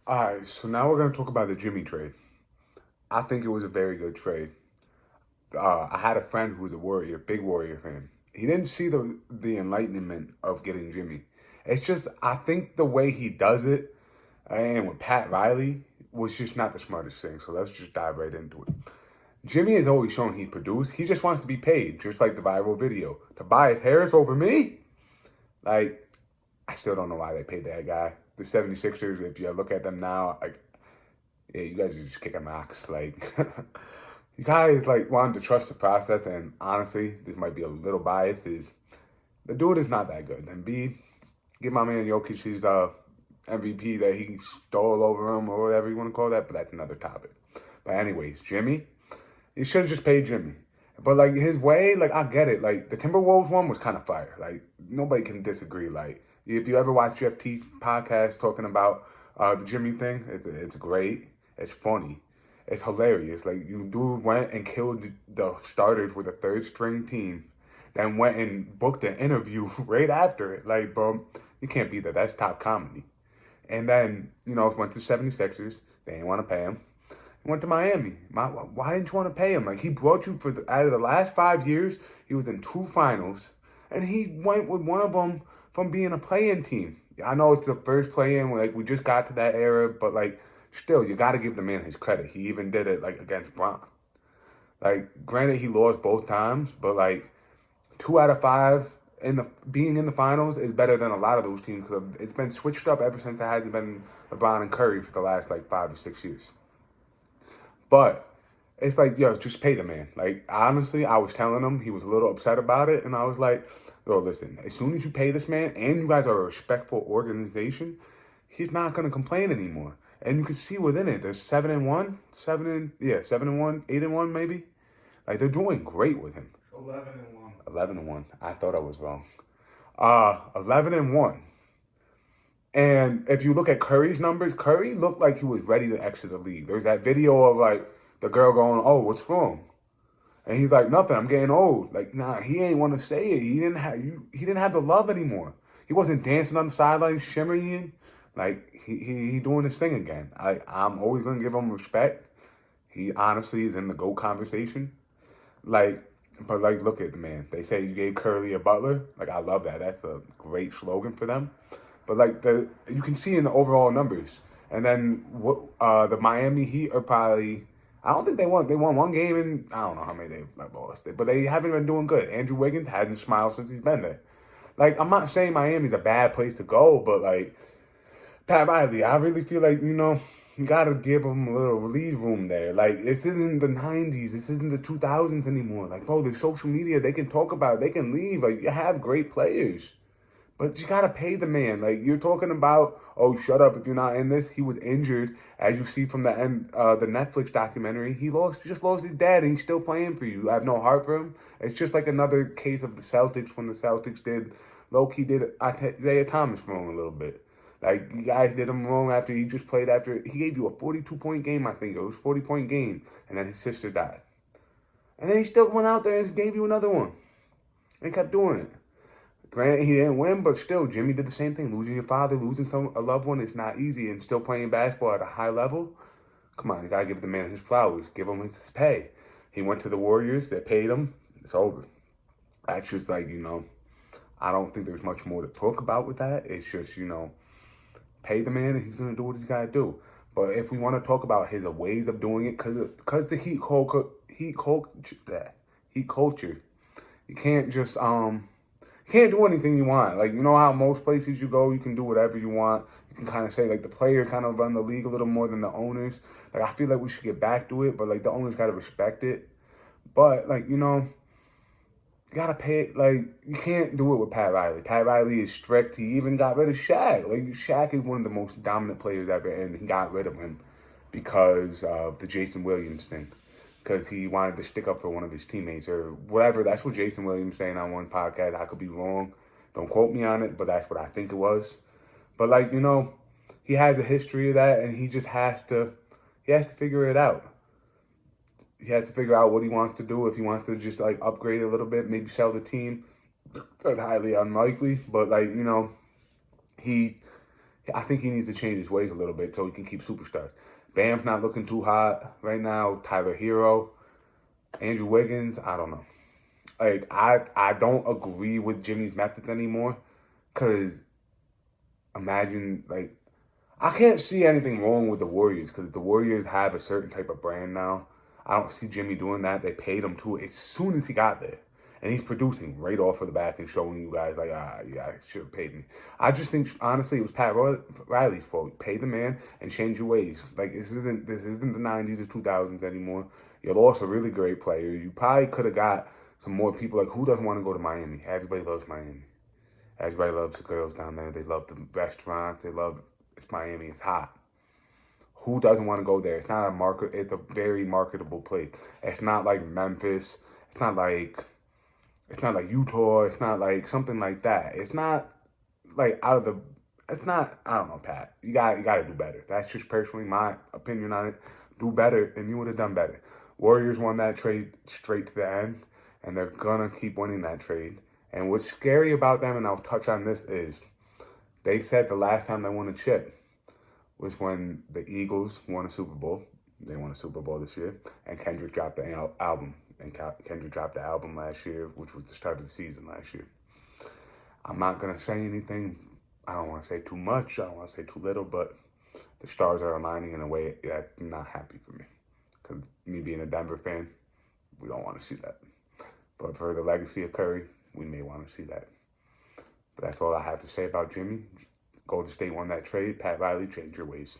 All right, so now we're going to talk about the Jimmy trade. I think it was a very good trade. I had a friend who was a Warrior, big Warrior fan. He didn't see the enlightenment of getting Jimmy. It's just I think the way he does it, and with Pat Riley, was just not the smartest thing. So let's just dive right into it. Jimmy has always shown he produced. He just wants to be paid, just like the viral video. Tobias Harris over me? Like, I still don't know why they paid that guy. The 76ers, if you look at them now, like, yeah, you guys are just kicking rocks. Like, you guys like wanted to trust the process, and honestly, this might be a little biased. Is the dude is not that good. And B, give my man Jokic his MVP that he stole over him or whatever you want to call that, but that's another topic. But anyways, Jimmy, you should have just paid Jimmy. But like his way, like I get it. Like the Timberwolves one was kind of fire. Like nobody can disagree. Like if you ever watch Jeff T podcast talking about the Jimmy thing, it's great. It's funny. It's hilarious. Like you dude went and killed the starters with a third string team, then went and booked an interview right after it. Like bro, you can't beat that. That's top comedy. And then went to 76ers. They didn't want to pay him. Went to Miami. Why didn't you want to pay him? Like he brought you out of the last 5 years, he was in two finals, and he went with one of them from being a play-in team. I know it's the first play-in, like we just got to that era, but like still, you got to give the man his credit. He even did it like against Bron. Like granted, he lost both times, but like 2 out of 5 in the being in the finals is better than a lot of those teams because it's been switched up ever since it hasn't been LeBron and Curry for the last like 5 or 6 years. But it's like, yo, just pay the man. Like, honestly, I was telling him he was a little upset about it. And I was like, yo, listen, as soon as you pay this man and you guys are a respectful organization, he's not going to complain anymore. And you can see within it, there's 7-1, 7-1, 8-1 maybe. Like, they're doing great with him. 11-1. 11-1. I thought I was wrong. 11-1. And if you look at Curry's numbers, Curry looked like he was ready to exit the league. There's that video of like the girl going, "Oh, what's wrong?" And he's like, "Nothing. I'm getting old." Like, nah, he ain't want to say it. He didn't have the love anymore. He wasn't dancing on the sidelines, shimmering. Like he doing his thing again. I'm always gonna give him respect. He honestly is in the GOAT conversation. Like, but like, look at the man. They say you gave Curry a butler. Like, I love that. That's a great slogan for them. But like you can see in the overall numbers. And then what the Miami Heat are probably. I don't think they won. They won one game, and I don't know how many they've lost it. But they haven't been doing good. Andrew Wiggins hasn't smiled since he's been there. Like, I'm not saying Miami's a bad place to go, but like Pat Riley, I really feel like you gotta give him a little lead room there. Like, this isn't the '90s. This isn't the 2000s anymore. Like, bro, the social media, they can talk about it. They can leave. Like, you have great players. But you gotta pay the man. Like you're talking about, oh, shut up if you're not in this. He was injured, as you see from the Netflix documentary. Just lost his dad, and he's still playing for you. I have no heart for him. It's just like another case of the Celtics when the Celtics did low-key did Isaiah Thomas wrong a little bit. Like you guys did him wrong after he just played after he gave you a 42-point game. I think it was 40-point game, and then his sister died, and then he still went out there and gave you another one, and kept doing it. Granted, he didn't win, but still, Jimmy did the same thing. Losing your father, losing a loved one is not easy, and still playing basketball at a high level. Come on, you gotta give the man his flowers. Give him his pay. He went to the Warriors. They paid him. It's over. That's just like I don't think there's much more to talk about with that. It's just pay the man, and he's gonna do what he's gotta do. But if we want to talk about his ways of doing it, because the Heat culture, you can't just you can't do anything you want. Like, you know how most places you go, you can do whatever you want. You can kind of say, like, the players kind of run the league a little more than the owners. Like, I feel like we should get back to it, but, like, the owners got to respect it. But, like, you got to pay it. Like, you can't do it with Pat Riley. Pat Riley is strict. He even got rid of Shaq. Like, Shaq is one of the most dominant players ever, and he got rid of him because of the Jason Williams thing. Because he wanted to stick up for one of his teammates or whatever. That's what Jason Williams saying on one podcast. I could be wrong. Don't quote me on it, but that's what I think it was. But like, he has a history of that, and he just he has to figure it out. He has to figure out what he wants to do. If he wants to just like upgrade a little bit, maybe sell the team. That's highly unlikely, but like, he I think he needs to change his ways a little bit so he can keep superstars. Bam's not looking too hot right now. Tyler Hero, Andrew Wiggins, I don't know. Like, I don't agree with Jimmy's methods anymore. Because imagine, like, I can't see anything wrong with the Warriors because the Warriors have a certain type of brand now. I don't see Jimmy doing that. They paid him to as soon as he got there. And he's producing right off of the back and showing you guys, like, yeah, I should have paid me. I just think, honestly, it was Pat Riley's fault. Pay the man and change your ways. Like, this isn't the 90s or 2000s anymore. You lost a really great player. You probably could have got some more people. Like, who doesn't want to go to Miami? Everybody loves Miami. Everybody loves the girls down there. They love the restaurants. It's Miami. It's hot. Who doesn't want to go there? It's not a market. It's a very marketable place. It's not like Memphis. It's not like Utah. It's not like something like that. It's not like out of the. It's not. I don't know, Pat. You got to do better. That's just personally my opinion on it. Do better, and you would have done better. Warriors won that trade straight to the end, and they're gonna keep winning that trade. And what's scary about them, and I'll touch on this, is they said the last time they won a chip was when the Eagles won a Super Bowl. They won a Super Bowl this year, and Kendrick dropped the album. And Kendrick dropped the album last year, which was the start of the season last year. I'm not going to say anything. I don't want to say too much. I don't want to say too little, but the stars are aligning in a way that's not happy for me. Because me being a Denver fan, we don't want to see that. But for the legacy of Curry, we may want to see that. But that's all I have to say about Jimmy. Golden State won that trade. Pat Riley, change your ways.